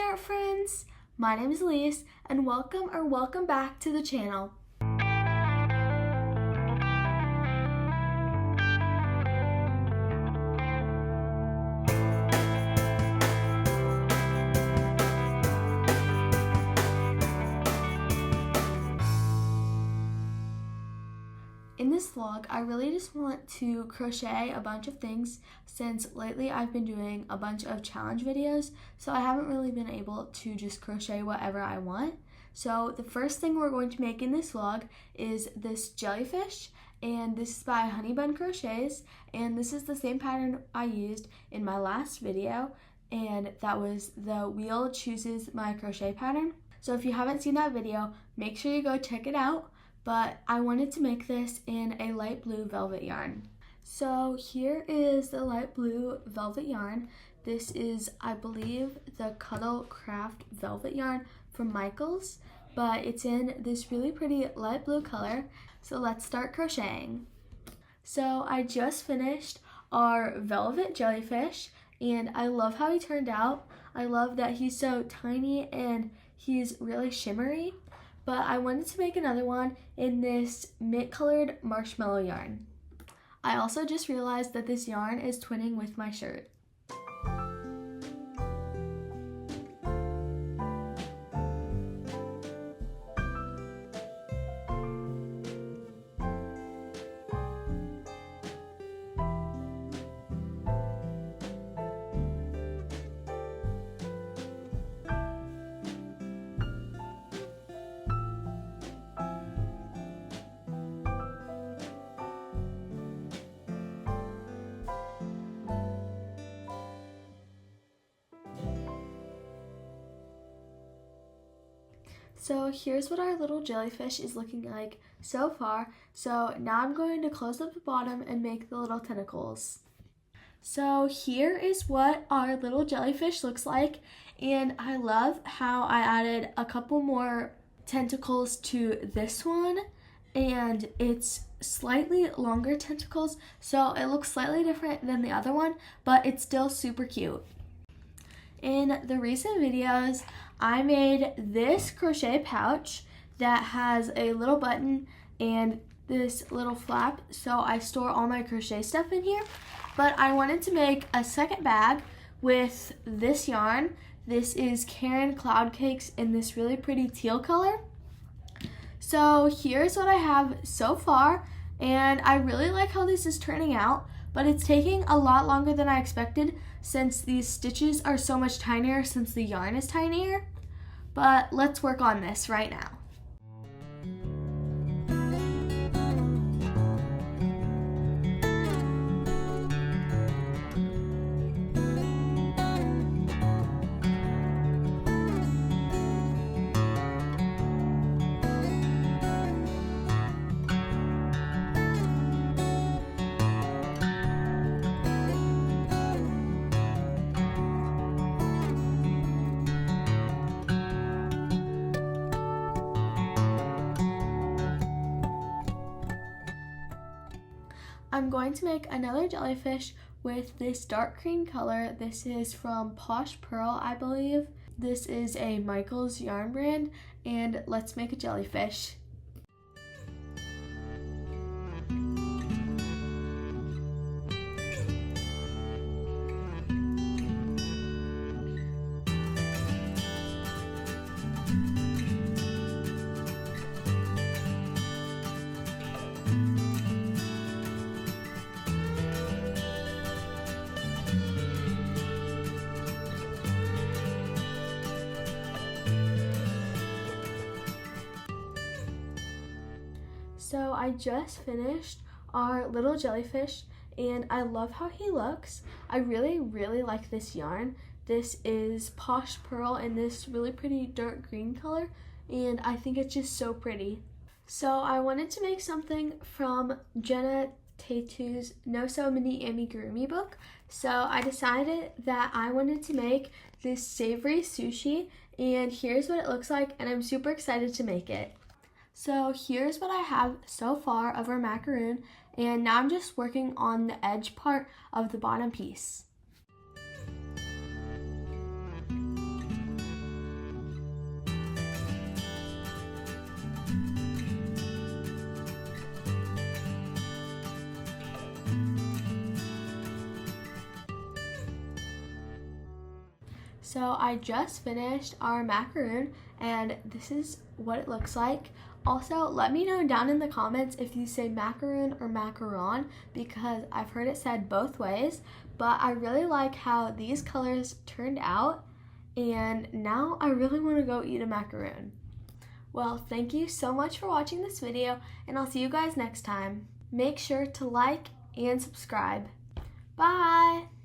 Hi art friends, my name is Elise and welcome back to the channel. In this vlog, I really just want to crochet a bunch of things since lately I've been doing a bunch of challenge videos, so I haven't really been able to just crochet whatever I want. So the first thing we're going to make in this vlog is this jellyfish, and this is by Honey Bun Crochets, and this is the same pattern I used in my last video, and that was the wheel chooses my crochet pattern. So if you haven't seen that video, make sure you go check it out. But I wanted to make this in a light blue velvet yarn. So here is the light blue velvet yarn. This is, I believe, the Cuddle Craft velvet yarn from Michaels, but it's in this really pretty light blue color. So let's start crocheting. So I just finished our velvet jellyfish, and I love how he turned out. I love that he's so tiny and he's really shimmery. But I wanted to make another one in this mint colored marshmallow yarn. I also just realized that this yarn is twinning with my shirt. So here's what our little jellyfish is looking like so far. So now I'm going to close up the bottom and make the little tentacles. So here is what our little jellyfish looks like, and I love how I added a couple more tentacles to this one, and it's slightly longer tentacles, so it looks slightly different than the other one, but it's still super cute. In the recent videos, I made this crochet pouch that has a little button and this little flap, so I store all my crochet stuff in here. But I wanted to make a second bag with this yarn. This is Karen Cloud Cakes in this really pretty teal color. So here's what I have so far, and I really like how this is turning out, but it's taking a lot longer than I expected since these stitches are so much tinier since the yarn is tinier. But let's work on this right now. I'm going to make another jellyfish with this dark green color. This is from Posh Pearl, I believe. This is a Michaels yarn brand, and let's make a jellyfish. So I just finished our little jellyfish, and I love how he looks. I really like this yarn. This is Posh Pearl in this really pretty dark green color, and I think it's just so pretty. So I wanted to make something from Jenna Tattoo's No So Mini Amigurumi book. So I decided that I wanted to make this savory sushi, and here's what it looks like, and I'm super excited to make it. So here's what I have so far of our macaroon, and now I'm just working on the edge part of the bottom piece. So I just finished our macaroon and this is what it looks like. Also, let me know down in the comments if you say macaroon or macaron because I've heard it said both ways, but I really like how these colors turned out and now I really want to go eat a macaroon. Well, thank you so much for watching this video and I'll see you guys next time. Make sure to like and subscribe. Bye!